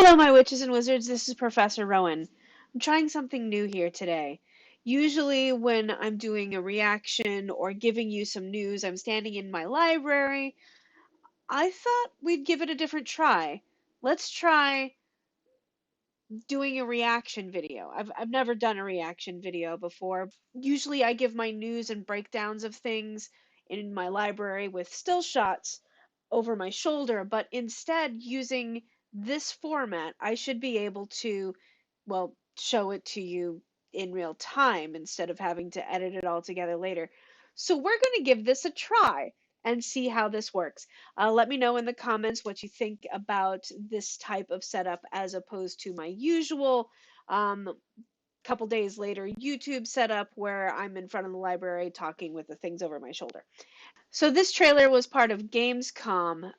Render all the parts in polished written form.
Hello, my witches and wizards. This is Professor Rowan. I'm trying something new here today. Usually, when I'm doing a reaction or giving you some news, I'm standing in my library. I thought we'd give it a different try. Let's try doing a reaction video. I've never done a reaction video before. Usually, I give my news and breakdowns of things in my library with still shots over my shoulder, but instead, using this format, I should be able to, well, show it to you in real time instead of having to edit it all together later. So we're going to give this a try and see how this works. Let me know in the comments what you think about this type of setup as opposed to my usual couple days later YouTube setup where I'm in front of the library talking with the things over my shoulder. So this trailer was part of Gamescom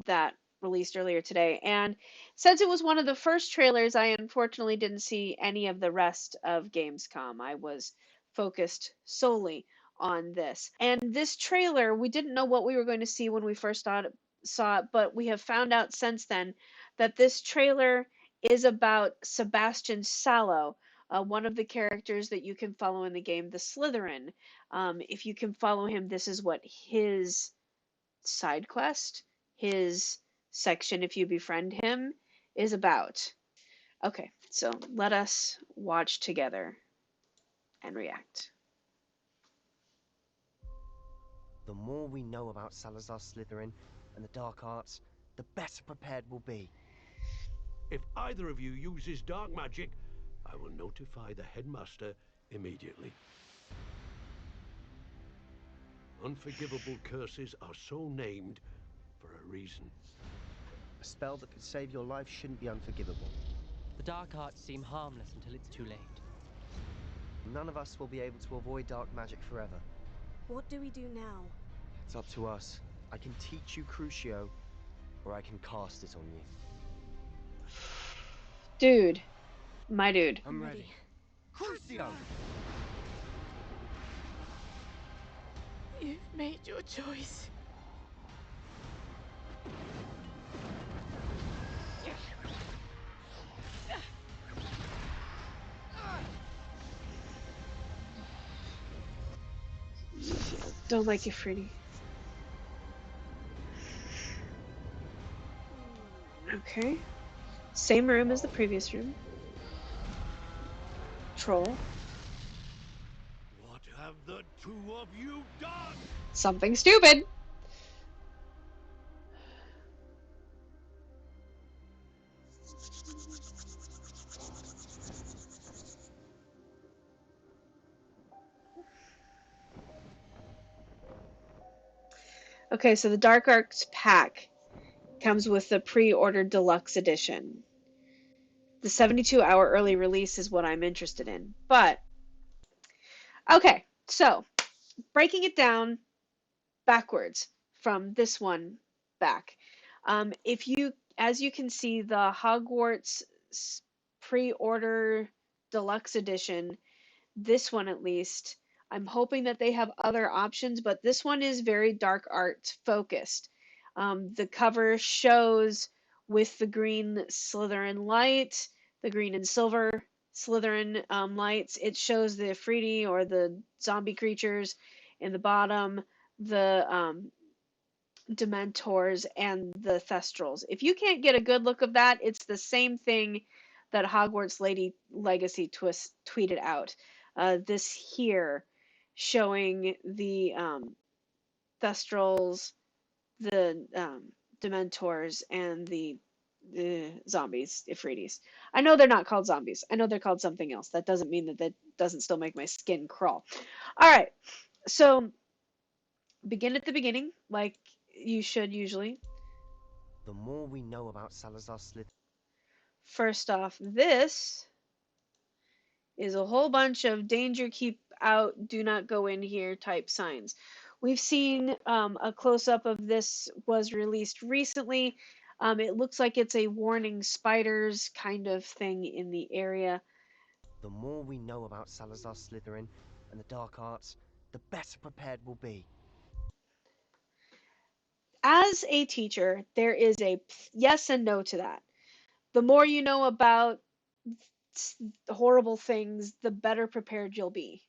that released earlier today, and since it was one of the first trailers, I unfortunately didn't see any of the rest of Gamescom. I was focused solely on this. And this trailer, we didn't know what we were going to see when we first saw it, but we have found out since then that this trailer is about Sebastian Sallow, one of the characters that you can follow in the game, the Slytherin. If you can follow him, this is what his side quest, his section, if you befriend him, is about. Okay, so let us watch together and react. The more we know about Salazar Slytherin and the dark arts, the better prepared we'll be. If either of you uses dark magic, I will notify the headmaster immediately. Unforgivable curses are so named for a reason. A spell that could save your life shouldn't be unforgivable. The dark arts seem harmless until it's too late. None of us will be able to avoid dark magic forever. What do we do now? It's up to us. I can teach you Crucio, or I can cast it on you. Dude. My dude. I'm ready. Crucio! You've made your choice. Don't like it, Freddy. Okay. Same room as the previous room. Troll. What have the two of you done? Something stupid. Okay, so the Dark Arts pack comes with the pre-order deluxe edition. The 72-hour early release is what I'm interested in. But, okay, so breaking it down backwards from this one back. As you can see, the Hogwarts pre-order deluxe edition, this one at least, I'm hoping that they have other options, but this one is very dark arts focused. The cover shows with the green Slytherin light, the green and silver Slytherin lights. It shows the Ifriti or the zombie creatures in the bottom, the Dementors, and the Thestrals. If you can't get a good look of that, it's the same thing that Hogwarts Legacy tweeted out. This here showing the Thestrals, the Dementors, and the zombies, Ifritis. I know they're not called zombies. I know they're called something else. That doesn't mean that doesn't still make my skin crawl. All right, so begin at the beginning, like you should usually. The more we know about Salazar Slytherin. First off, this is a whole bunch of danger, keep out, do not go in here type signs. We've seen a close-up of this was released recently. It looks like it's a warning spiders kind of thing in the area. The more we know about Salazar Slytherin and the dark arts, the better prepared we'll be. As a teacher, there is a yes and no to that. The more you know about horrible things, the better prepared you'll be.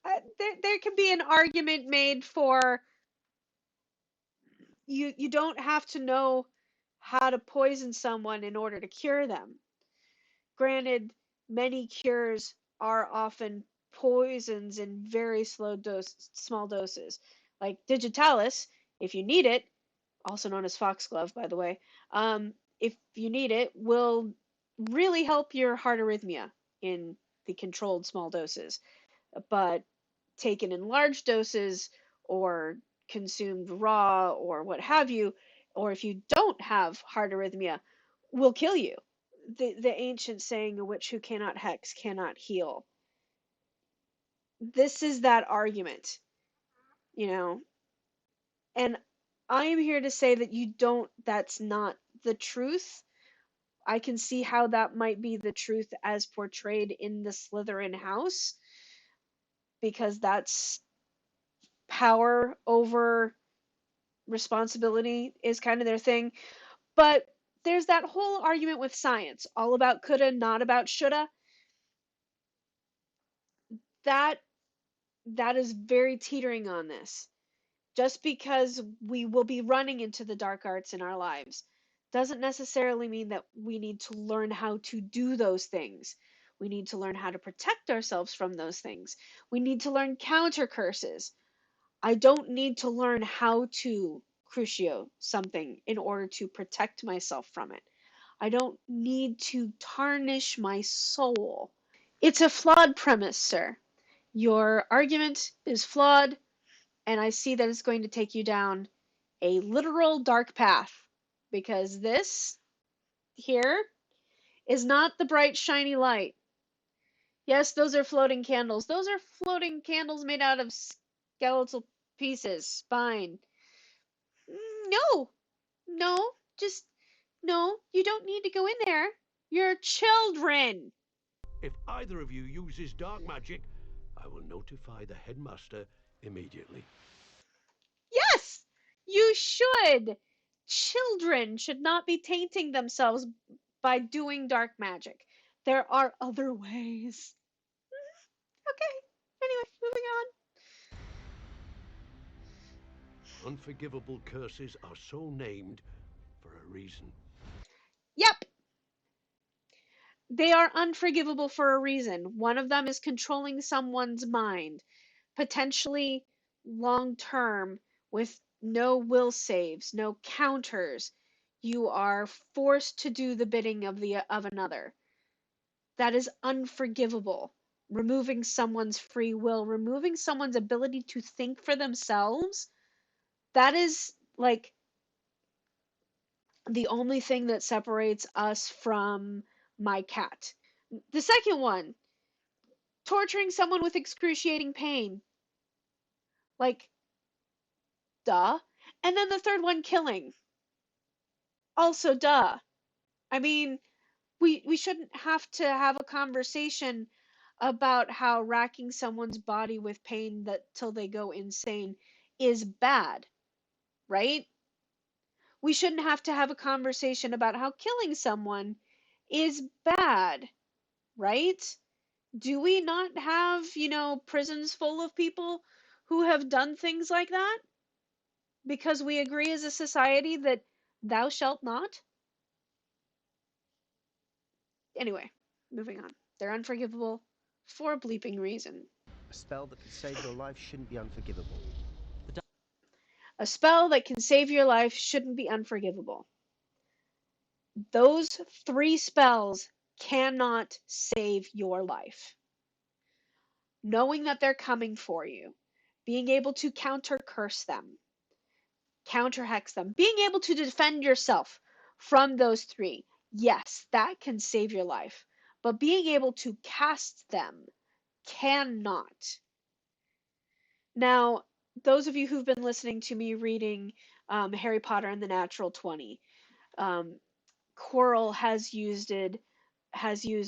Eh, there can be an argument made for you don't have to know how to poison someone in order to cure them. Granted, many cures are often poisons in very small doses. Like digitalis, if you need it, also known as foxglove, by the way, if you need it, will really help your heart arrhythmia in the controlled small doses. But taken in large doses or consumed raw or what have you, or if you don't have heart arrhythmia, will kill you. The ancient saying, a witch who cannot hex cannot heal. This is that argument, you know, and I am here to say that that's not the truth. I can see how that might be the truth as portrayed in the Slytherin house, because that's power over responsibility is kind of their thing. But there's that whole argument with science, all about coulda, not about shoulda. That that is very teetering on this. Just because we will be running into the dark arts in our lives doesn't necessarily mean that we need to learn how to do those things. We need to learn how to protect ourselves from those things. We need to learn counter curses. I don't need to learn how to crucio something in order to protect myself from it. I don't need to tarnish my soul. It's a flawed premise, sir. Your argument is flawed, and I see that it's going to take you down a literal dark path, because this here is not the bright, shiny light. Yes, those are floating candles. Those are floating candles made out of skeletal pieces. Fine. No, no, just no, you don't need to go in there. You're children. If either of you uses dark magic, I will notify the headmaster immediately. Yes, you should. Children should not be tainting themselves by doing dark magic. There are other ways. Okay, anyway, moving on. Unforgivable curses are so named for a reason. Yep, they are unforgivable for a reason. One of them is controlling someone's mind, potentially long term, with no will saves, no counters. You are forced to do the bidding of another. That is unforgivable. Removing someone's free will, removing someone's ability to think for themselves, that is like the only thing that separates us from my cat. The second one, torturing someone with excruciating pain. Like, duh. And then the third one, killing. Also, duh. I mean, we shouldn't have to have a conversation about how racking someone's body with pain that till they go insane is bad, right? We shouldn't have to have a conversation about how killing someone is bad, right? Do we not have, prisons full of people who have done things like that? Because we agree as a society that thou shalt not? Anyway, moving on. They're unforgivable for a bleeping reason. A spell that could save your life shouldn't be unforgivable. A spell that can save your life shouldn't be unforgivable. Those 3 spells cannot save your life. Knowing that they're coming for you, being able to counter curse them, counter hex them, being able to defend yourself from those 3, yes, that can save your life. But being able to cast them cannot. Now, those of you who've been listening to me reading Harry Potter and the Natural 20, Quirrell has used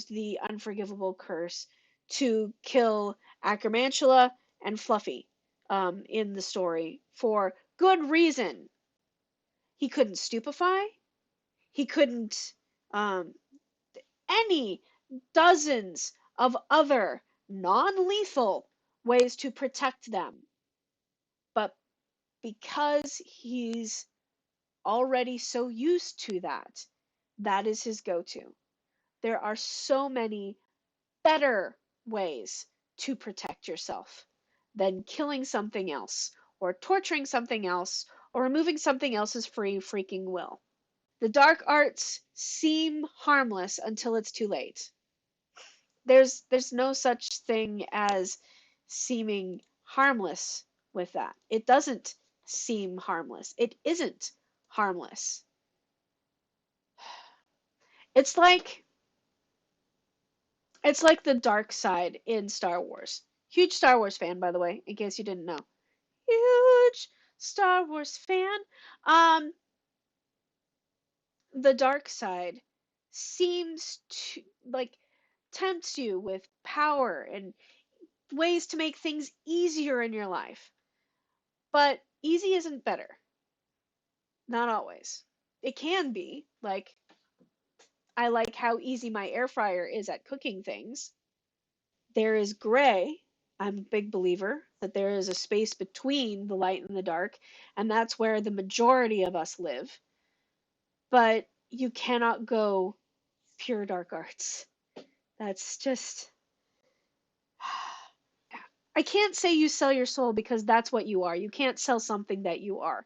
the unforgivable curse to kill Acromantula and Fluffy in the story for good reason. He couldn't stupefy, He couldn't, any dozens of other non-lethal ways to protect them. But because he's already so used to that, that is his go-to. There are so many better ways to protect yourself than killing something else, or torturing something else, or removing something else's free freaking will. The dark arts seem harmless until it's too late. There's no such thing as seeming harmless with that. It doesn't seem harmless. It isn't harmless. It's like the dark side in Star Wars. Huge Star Wars fan, by the way, in case you didn't know. Huge Star Wars fan. Um, the dark side seems to tempts you with power and ways to make things easier in your life. But easy isn't better. Not always. It can be. Like, I like how easy my air fryer is at cooking things. There is gray. I'm a big believer that there is a space between the light and the dark, and that's where the majority of us live. But you cannot go pure dark arts. That's just. I can't say you sell your soul because that's what you are. You can't sell something that you are.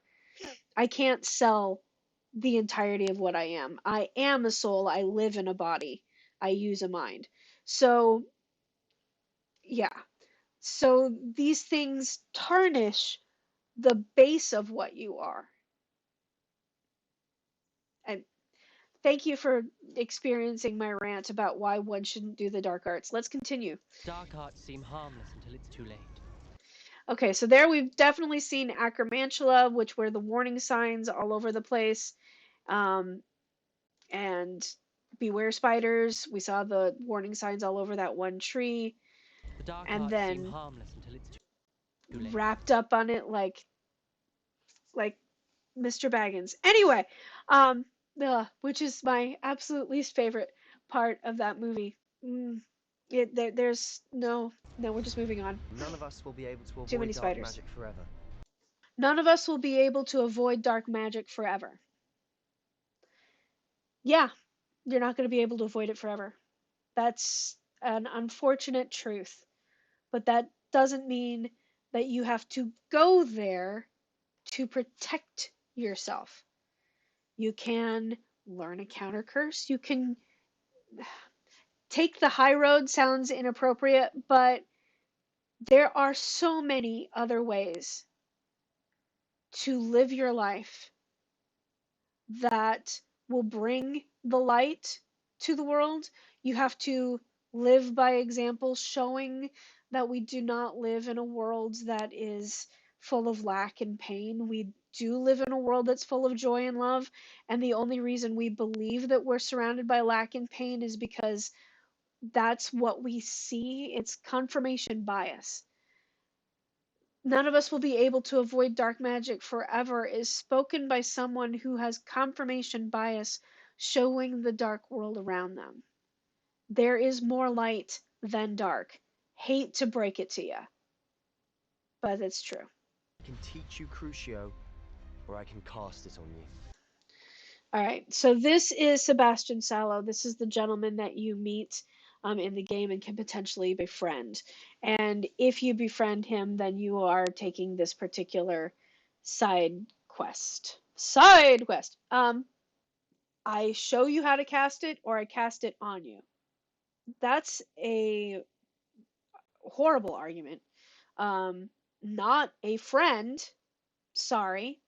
I can't sell the entirety of what I am. I am a soul. I live in a body. I use a mind. So, yeah. So these things tarnish the base of what you are. And thank you for experiencing my rant about why one shouldn't do the dark arts. Let's continue. Dark arts seem harmless until it's too late. Okay, so there we've definitely seen Acromantula, which were the warning signs all over the place. Um, and beware spiders. We saw the warning signs all over that one tree. The dark And arts seem then harmless until it's too late. wrapped up on it like Mr. Baggins. Anyway, um, which is my absolute least favorite part of that movie. There's no, we're just moving on. None of us will be able to Too avoid many dark spiders. magic forever. None of us will be able to avoid dark magic forever. Yeah, you're not going to be able to avoid it forever. That's an unfortunate truth, but that doesn't mean that you have to go there to protect yourself. You can learn a counter curse. You can take the high road, sounds inappropriate, but there are so many other ways to live your life that will bring the light to the world. You have to live by example, showing that we do not live in a world that is full of lack and pain. We do live in a world that's full of joy and love, and the only reason we believe that we're surrounded by lack and pain is because that's what we see. It's confirmation bias. None of us will be able to avoid dark magic forever is spoken by someone who has confirmation bias showing the dark world around them. There is more light than dark. Hate to break it to you, but it's true. I can teach you Crucio, or I can cast it on you. All right, so this is Sebastian Sallow. This is the gentleman that you meet in the game and can potentially befriend. And if you befriend him, then you are taking this particular side quest. Side quest. I show you how to cast it, or I cast it on you. That's a horrible argument. Not a friend. Sorry.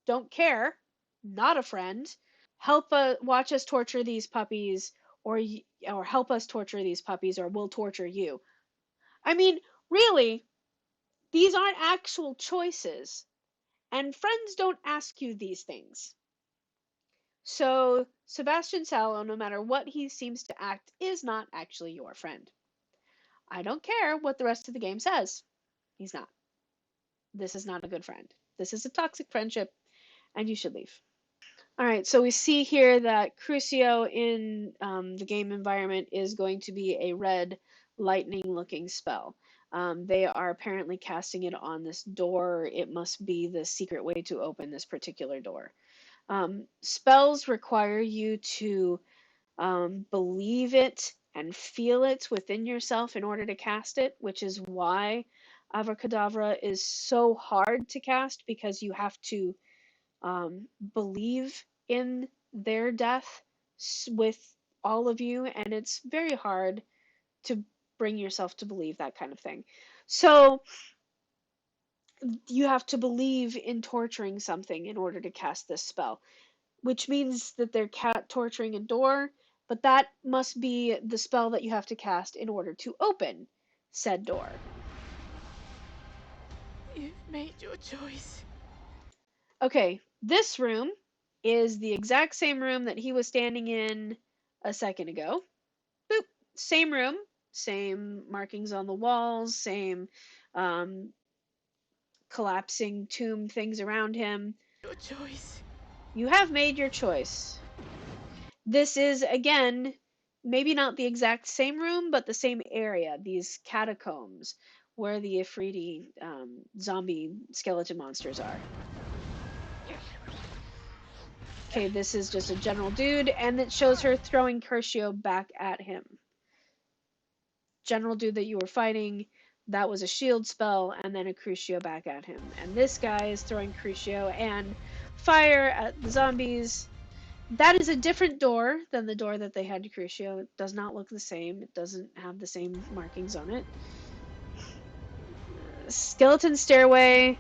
Don't care. Not a friend. Help watch us torture these puppies, or help us torture these puppies, or we'll torture you. I mean, really, these aren't actual choices, and friends don't ask you these things. So Sebastian Sallow, no matter what he seems to act, is not actually your friend. I don't care what the rest of the game says. He's not. This is not a good friend. This is a toxic friendship, and you should leave. All right, so we see here that Crucio in the game environment is going to be a red lightning looking spell. They are apparently casting it on this door. It must be the secret way to open this particular door. Spells require you to believe it and feel it within yourself in order to cast it, which is why Abracadabra is so hard to cast, because you have to believe in their death with all of you, and it's very hard to bring yourself to believe that kind of thing. So you have to believe in torturing something in order to cast this spell, which means that they're torturing a door, but that must be the spell that you have to cast in order to open said door. You've made your choice. Okay, this room is the exact same room that he was standing in a second ago. Boop. Same room, same markings on the walls, same um, collapsing tomb things around him. Your choice. You have made your choice. This is, again, maybe not the exact same room, but the same area, these catacombs, where the Ifriti zombie skeleton monsters are. Okay, this is just a general dude, and it shows her throwing Crucio back at him. General dude that you were fighting, that was a shield spell, and then a Crucio back at him. And this guy is throwing Crucio and fire at the zombies. That is a different door than the door that they had to Crucio. It does not look the same. It doesn't have the same markings on it. Skeleton stairway,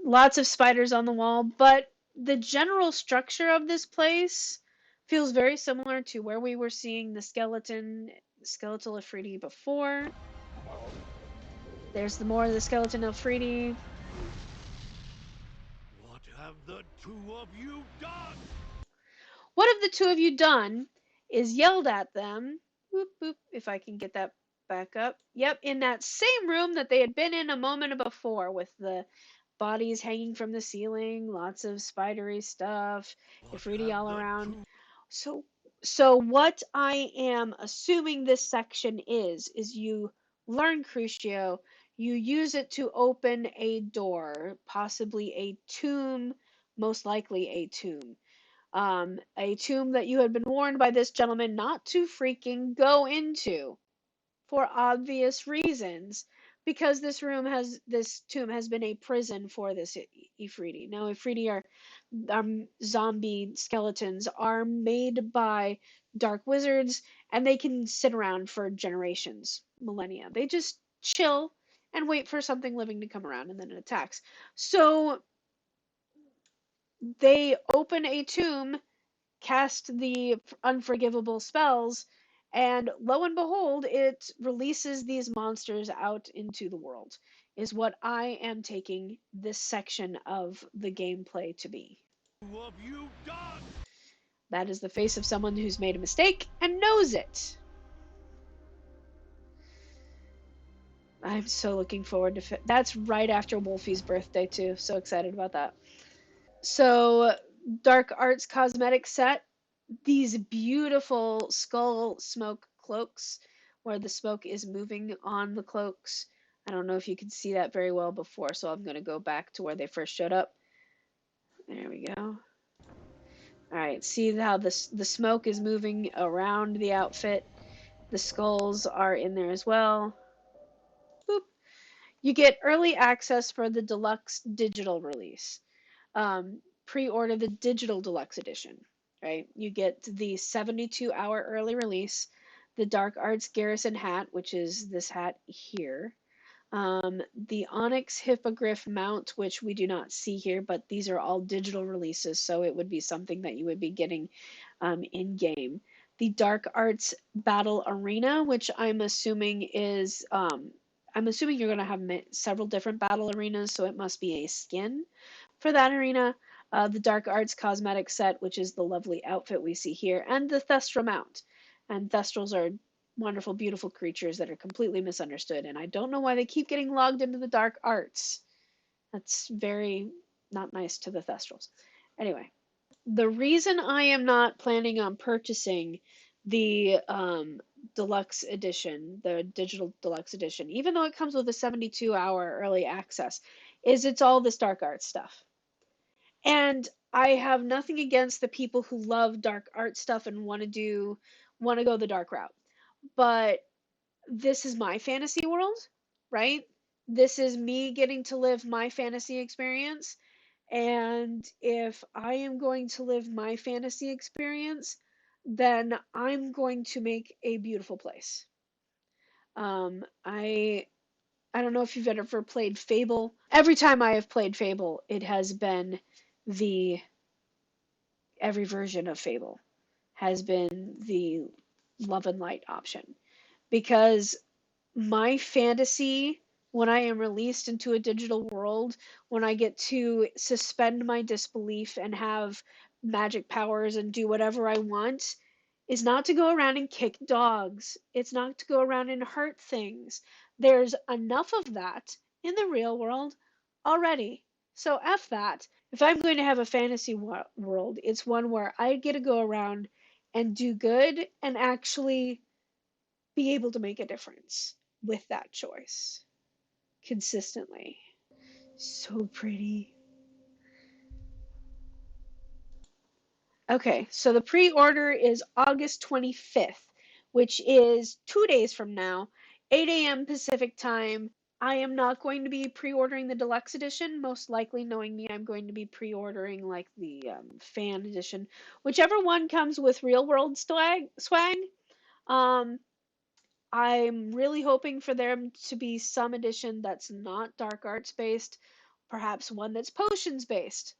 lots of spiders on the wall, but the general structure of this place feels very similar to where we were seeing the skeletal Ifriti before. There's more of the skeleton Ifriti. What have the two of you done? What have the two of you done is yelled at them. Boop, boop, if I can get that back up. Yep, in that same room that they had been in a moment before, with the bodies hanging from the ceiling, lots of spidery stuff, Ifriti all around. So what I am assuming this section is you learn Crucio, you use it to open a door, possibly a tomb, most likely a tomb. A tomb that you had been warned by this gentleman not to freaking go into, for obvious reasons, because this tomb has been a prison for this Ifriti. Now, Ifriti are zombie skeletons, are made by dark wizards, and they can sit around for generations, millennia. They just chill and wait for something living to come around, and then it attacks. So they open a tomb, cast the unforgivable spells, and lo and behold, it releases these monsters out into the world, is what I am taking this section of the gameplay to be. What have you done? That is the face of someone who's made a mistake and knows it. I'm so looking forward to that's right after Wolfie's birthday too. So excited about that. So Dark Arts cosmetic set, these beautiful skull smoke cloaks where the smoke is moving on the cloaks. I don't know if you could see that very well before, so I'm going to go back to where they first showed up. There we go. All right, see how the smoke is moving around the outfit. The skulls are in there as well. Boop. You get early access for the deluxe digital release. Pre-order the Digital Deluxe Edition, right? You get the 72-hour early release, the Dark Arts Garrison hat, which is this hat here, the Onyx Hippogriff mount, which we do not see here, but these are all digital releases, so it would be something that you would be getting in game. The Dark Arts Battle Arena, which I'm assuming is, I'm assuming you're going to have several different battle arenas, so it must be a skin for that arena. The Dark Arts cosmetic set, which is the lovely outfit we see here, and the Thestral mount. And Thestrals are wonderful, beautiful creatures that are completely misunderstood, and I don't know why they keep getting logged into the Dark Arts. That's very not nice to the Thestrals. Anyway, The reason I am not planning on purchasing the deluxe edition, the digital deluxe edition, even though it comes with a 72-hour early access, is it's all this dark art stuff. And I have nothing against the people who love dark art stuff and want to go the dark route. But this is my fantasy world, right? This is me getting to live my fantasy experience. And if I am going to live my fantasy experience, then I'm going to make a beautiful place. I don't know if you've ever played Fable. Every time I have played Fable, it has been the every version of Fable has been the love and light option because my fantasy, when I am released into a digital world, when I get to suspend my disbelief and have magic powers and do whatever I want, is not to go around and kick dogs. It's not to go around and hurt things. There's enough of that in the real world already. So F that. If I'm going to have a fantasy world, it's one where I get to go around and do good and actually be able to make a difference with that choice consistently. So pretty. Okay, so the pre-order is August 25th, which is 2 days from now, 8 a.m. Pacific time. I am not going to be pre-ordering the deluxe edition. Most likely, knowing me, I'm going to be pre-ordering like the fan edition, whichever one comes with real world swag. Um, I'm really hoping for there to be some edition that's not dark arts based, perhaps one that's potions based.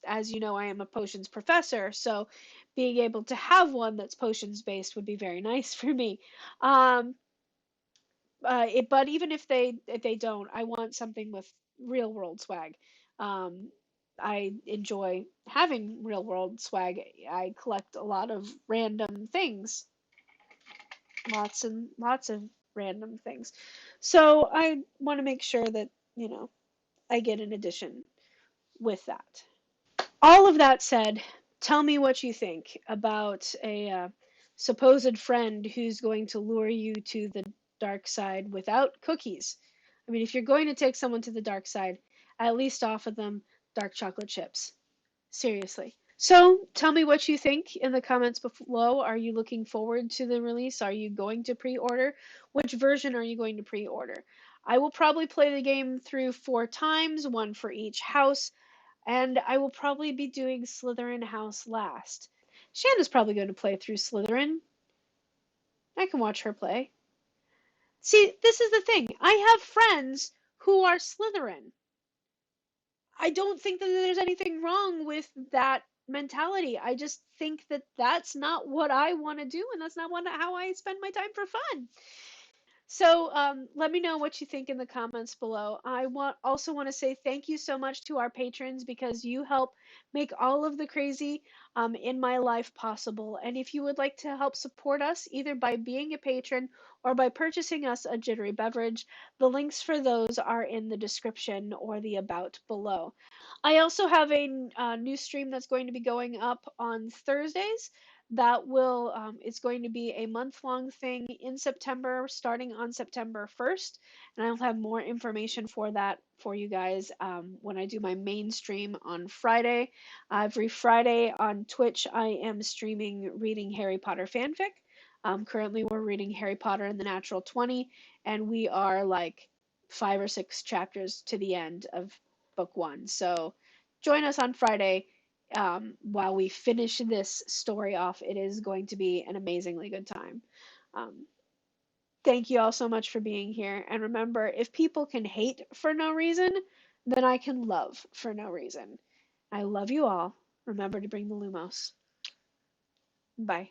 As you know, I am a potions professor, so being able to have one that's potions based would be very nice for me. Um, but even if they don't, I want something with real world swag. Um, I enjoy having real world swag. I collect a lot of random things, lots and lots of random things. So I want to make sure that, I get an addition with that. All of that said, tell me what you think about a supposed friend who's going to lure you to the dark side without cookies. I mean, if you're going to take someone to the dark side, at least offer them dark chocolate chips. Seriously. So tell me what you think in the comments below. Are you looking forward to the release? Are you going to pre-order? Which version are you going to pre-order? I will probably play the game through 4 times, one for each house, and I will probably be doing Slytherin House last. Shanna's probably going to play through Slytherin. I can watch her play. See, this is the thing. I have friends who are Slytherin. I don't think that there's anything wrong with that mentality. I just think that that's not what I want to do, and that's not how I spend my time for fun. So let me know what you think in the comments below. I also want to say thank you so much to our patrons because you help make all of the crazy in my life possible. And if you would like to help support us either by being a patron or by purchasing us a jittery beverage, the links for those are in the description or the about below. I also have a new stream that's going to be going up on Thursdays. That will, it's going to be a month-long thing in September, starting on September 1st. And I'll have more information for that for you guys when I do my main stream on Friday. Every Friday on Twitch, I am streaming reading Harry Potter fanfic. Currently, we're reading Harry Potter and the Natural 20, and we are like 5 or 6 chapters to the end of book 1. So join us on Friday while we finish this story off. It is going to be an amazingly good time. Um, thank you all so much for being here. And remember, if people can hate for no reason, then I can love for no reason. I love you all. Remember to bring the Lumos. Bye.